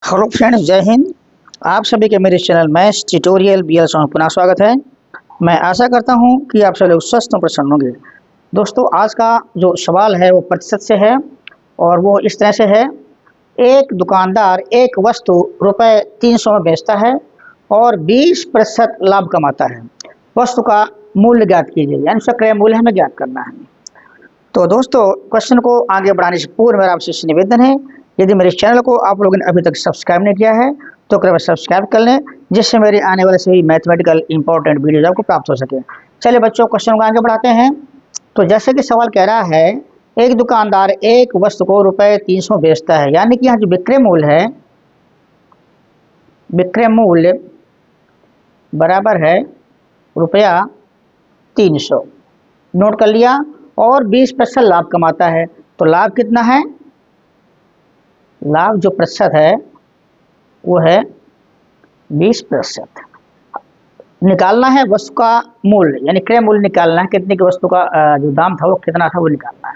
Hello friends, जय हिंद। आप सभी के मेरे चैनल मैथ्स ट्यूटोरियल BL में पुनः स्वागत है। मैं आशा करता हूं कि आप सब लोग स्वस्थ और प्रसन्न होंगे। दोस्तों, आज का जो सवाल है वो प्रतिशत से है और वो इस तरह से है। एक दुकानदार एक वस्तु रुपये 300 में बेचता है और 20% लाभ कमाता है। वस्तु का मूल्य ज्ञात कीजिए, यानी उसका क्रय मूल्य हमें ज्ञात करना है। तो दोस्तों, क्वेश्चन को आगे बढ़ाने से पूर्व मेरा आपसे निवेदन है, यदि मेरे चैनल को आप लोगों ने अभी तक सब्सक्राइब नहीं किया है तो कृपया सब्सक्राइब कर लें, जिससे मेरे आने वाले सभी मैथमेटिकल इंपॉर्टेंट वीडियोज आपको प्राप्त हो सके। चलिए बच्चों, क्वेश्चन को आगे बढ़ाते हैं। तो जैसे कि सवाल कह रहा है, एक दुकानदार एक वस्तु को रुपये 300 बेचता है, यानी कि यहाँ जो विक्रय मूल्य है, विक्रय मूल्य बराबर है रुपया 300। नोट कर लिया। और 20% लाभ कमाता है, तो लाभ कितना है? लाभ जो प्रतिशत है वो है 20%। निकालना है वस्तु का मूल्य, यानी क्रय मूल्य निकालना है, कितने की वस्तु का जो दाम था वो कितना था वो निकालना है।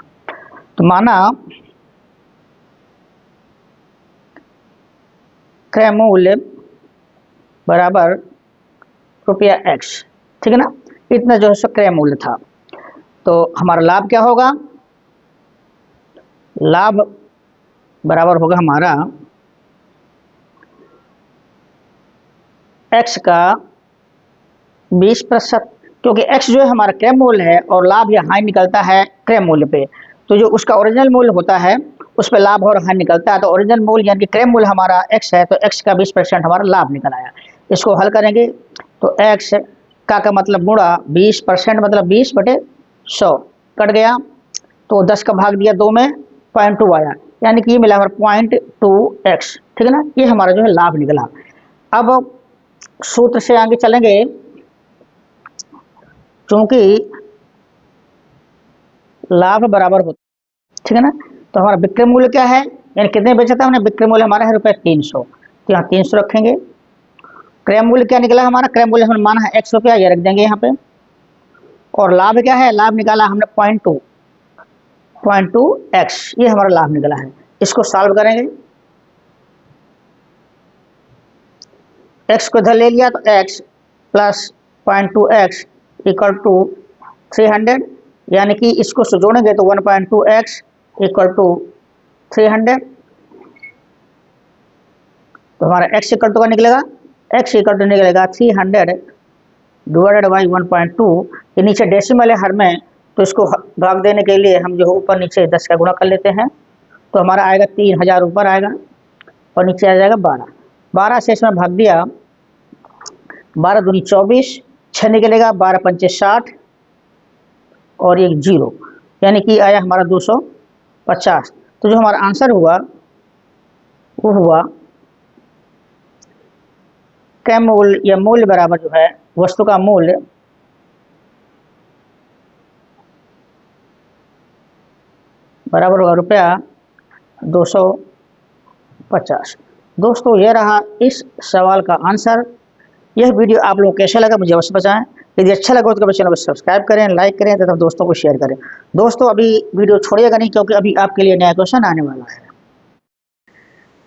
तो माना क्रय मूल्य बराबर रुपया X, ठीक है ना। इतना जो है सो क्रय मूल्य था। तो हमारा लाभ क्या होगा? लाभ बराबर होगा हमारा X का 20%, क्योंकि X जो है हमारा क्रय मूल्य है और लाभ या हानि निकलता है क्रय मूल्य पे। तो जो उसका ओरिजिनल मूल्य होता है उस पर लाभ और हानि निकलता है। तो ओरिजिनल मूल्य यानी कि क्रय मूल्य हमारा X है, तो X का 20% हमारा लाभ निकल आया। इसको हल करेंगे तो X का मतलब गुणा 20%, मतलब 20/100 कट गया। तो 10 का भाग दिया 2 में, 0.2 आया, यानी कि ये मिला हमारा 0.2x, ठीक है ना। ये हमारा जो है लाभ निकला। अब सूत्र से आगे चलेंगे। चूंकि लाभ बराबर होता, ठीक है ना, तो हमारा विक्रय मूल्य क्या है, यानी कितने बेचा था हमने? विक्रय मूल्य हमारा है रुपये 300, तो यहाँ 300 रखेंगे। क्रय मूल्य क्या निकला हमारा? क्रय मूल्य हमने माना है X रुपया, ये रख देंगे यहाँ पे। और लाभ क्या है? लाभ निकाला हमने 0.2x, ये हमारा लाभ निकला है। इसको सॉल्व करेंगे। X को इधर ले लिया तो X plus 0.2x equal to 300, यानी कि इसको जोड़ेंगे तो 1.2x इक्वल टू 300। तो हमारा x इक्वल टू का निकलेगा, x इक्वल टू निकलेगा 300 डिवाइडेड बाई 1.2। ये नीचे डेसिमल है हर में, तो इसको भाग देने के लिए हम जो ऊपर नीचे 10 का गुणा कर लेते हैं। तो हमारा आएगा 3000 ऊपर आएगा और नीचे आ जाएगा 12। 12 से इसमें भाग दिया, 12 दूनी 24, 6 निकलेगा, 12 पंचे 60 और एक 0, यानी कि आया हमारा 250। तो जो हमारा आंसर हुआ वो हुआ क्रय मूल्य या मूल्य बराबर जो है वस्तु का मूल्य बराबर होगा रुपया 250। दोस्तों, यह रहा इस सवाल का आंसर। यह वीडियो आप लोगों को कैसा लगा मुझे अवश्य बताएं। यदि अच्छा लगा तो चैनल को सब्सक्राइब करें, लाइक करें तथा दोस्तों को शेयर करें। दोस्तों, अभी वीडियो छोड़िएगा नहीं, क्योंकि अभी आपके लिए नया क्वेश्चन आने वाला है।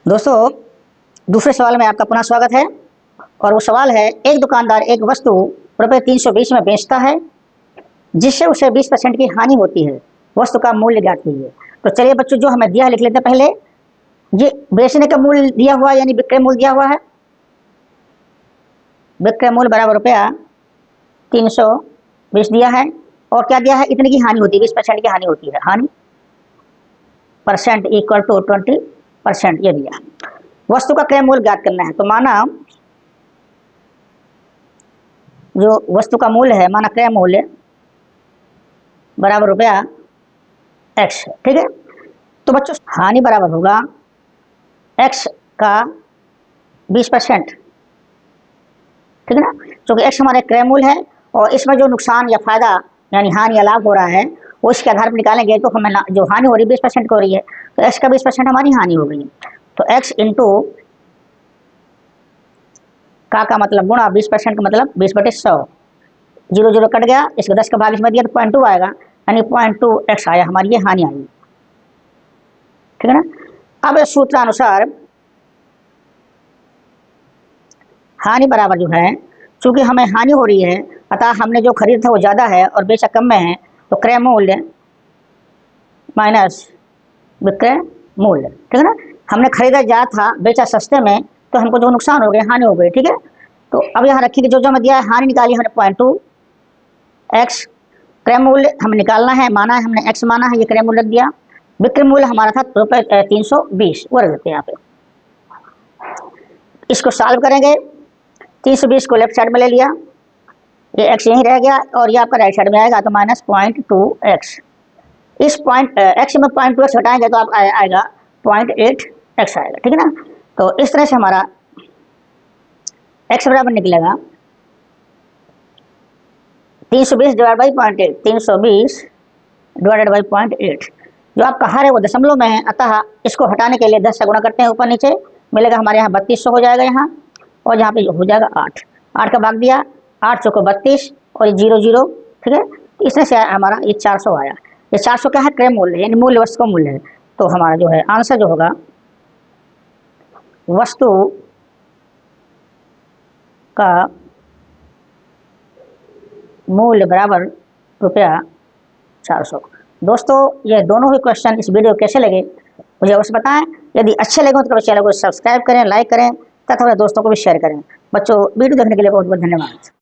दोस्तों, दूसरे सवाल में आपका पुनः स्वागत है। और वो सवाल है, एक दुकानदार एक वस्तु रुपये 320 में बेचता है, जिससे उसे 20% की हानि होती है। वस्तु का मूल्य ज्ञात कीजिए। तो चलिए बच्चों, जो हमें दिया है लिख लेते हैं पहले। ये बेचने का मूल्य दिया हुआ है, यानी विक्रय मूल्य दिया हुआ है। विक्रय मूल्य बराबर रुपया 320 दिया है। और क्या दिया है? इतने की हानि होती है, 20% की हानि होती है। हानि परसेंट इक्वल टू 20%, ये दिया है। वस्तु का क्रय मूल्य ज्ञात करना है। तो माना जो वस्तु का मूल्य है, माना क्रय मूल्य बराबर रुपया X, ठीक है। तो बच्चों, हानि बराबर होगा X का 20%, ठीक है ना, क्योंकि X हमारा क्रय मूल्य है और इसमें जो नुकसान या फायदा यानी हानि या लाभ हो रहा है वो इसके आधार पर निकालेंगे। तो हमें जो हानि हो रही है 20% की हो रही है, तो X का 20% हमारी हानि हो गई। तो X इंटू का मतलब गुणा 20% का मतलब 20/100, 0 0 कट गया, इसको 10 का भाग इसमें दिया तो 0.2 आएगा, यानी 0.2x आया, हमारी ये हानि आई, ठीक है ना। अब सूत्रानुसार हानि बराबर जो है, चूंकि हमें हानि हो रही है अतः हमने जो खरीदा था वो ज़्यादा है और बेचा कम में है, तो क्रय मूल्य माइनस विक्रय मूल्य, ठीक है ना। हमने खरीदा ज़्यादा था, बेचा सस्ते में, तो हमको जो नुकसान हो गया, हानि हो गई, ठीक है। तो अब यहाँ रखिए कि जो जो हमें दिया है, हानि निकाली हमने 0.2x, क्रय मूल्य हमें निकालना है, माना है हमने x माना है, ये क्रय मूल्य रख दिया। विक्रय मूल्य हमारा था रुपये 320, वो रख देते हैं यहाँ पे। इसको सॉल्व करेंगे, 320 को लेफ्ट साइड में ले लिया, ये x यहीं रह गया और ये आपका राइट साइड में आएगा, तो माइनस 0.2x। इस पॉइंट x में 0.2x हटाएंगे तो आप आएगा 0.8x आएगा, ठीक है ना। तो इस तरह से हमारा x बराबर निकलेगा 320 डिवाइड बाई 0.8, 320 डिवाइडेड बाई 0.8। जो आपका हर है वो दशमलव में है, अतः इसको हटाने के लिए 10 से गुणा करते हैं, ऊपर नीचे मिलेगा हमारे यहाँ 3200 हो जाएगा यहाँ, और यहाँ पे हो जाएगा 8 का भाग दिया, 8 चौको 32 और ये 0 0, ठीक है। तो इस तरह से हमारा ये 400 आया। ये 400 क्या है, क्रय मूल्य, यानी मूल्य वस्तु का मूल्य है। तो हमारा जो है आंसर जो होगा, वस्तु का मूल्य बराबर ₹400। दोस्तों ये दोनों ही क्वेश्चन इस वीडियो कैसे लगे मुझे अवश्य बताएं। यदि अच्छे लगे तो चैनल को सब्सक्राइब करें, लाइक करें तथा अपने दोस्तों को भी शेयर करें। बच्चों वीडियो देखने के लिए बहुत बहुत धन्यवाद।